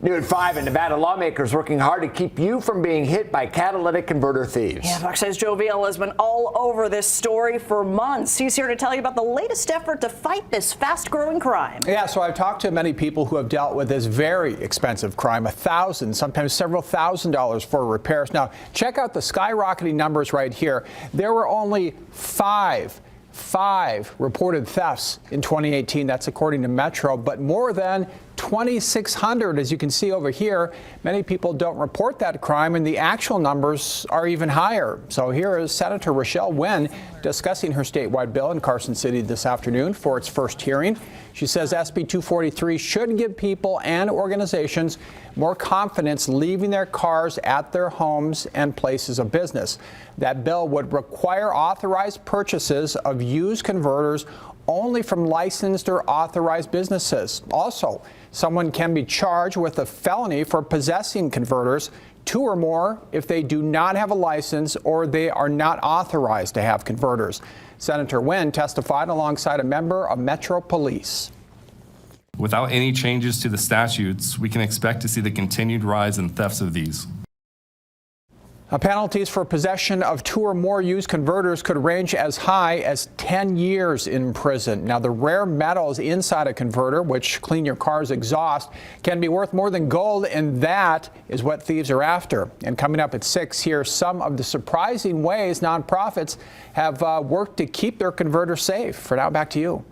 New at 5, and Nevada lawmakers working hard to keep you from being hit by catalytic converter thieves. Yeah, Fox 6's Joe Veal has been all over this story for months. He's here to tell you about the latest effort to fight this fast-growing crime. Yeah, so I've talked to many people who have dealt with this very expensive crime, $1,000, sometimes several $1,000s for repairs. Now, check out the skyrocketing numbers right here. There were only five reported thefts in 2018. That's according to Metro, but more than 2,600, as you can see over here. Many people don't report that crime, and the actual numbers are even higher. So here is Senator Rochelle Wynn discussing her statewide bill in Carson City this afternoon for its first hearing. She says SB 243 should give people and organizations more confidence leaving their cars at their homes and places of business. That bill would require authorized purchases of used converters only from licensed or authorized businesses. Also, someone can be charged with a felony for possessing converters, 2 or more if they do not have a license or they are not authorized to have converters. Senator Wynn testified alongside a member of Metro Police. Without any changes to the statutes, we can expect to see the continued rise in thefts of these. Penalties for possession of 2 or more used converters could range as high as 10 years in prison. Now, the rare metals inside a converter, which clean your car's exhaust, can be worth more than gold, and that is what thieves are after. And coming up at 6, here's some of the surprising ways nonprofits have worked to keep their converters safe. For now, back to you.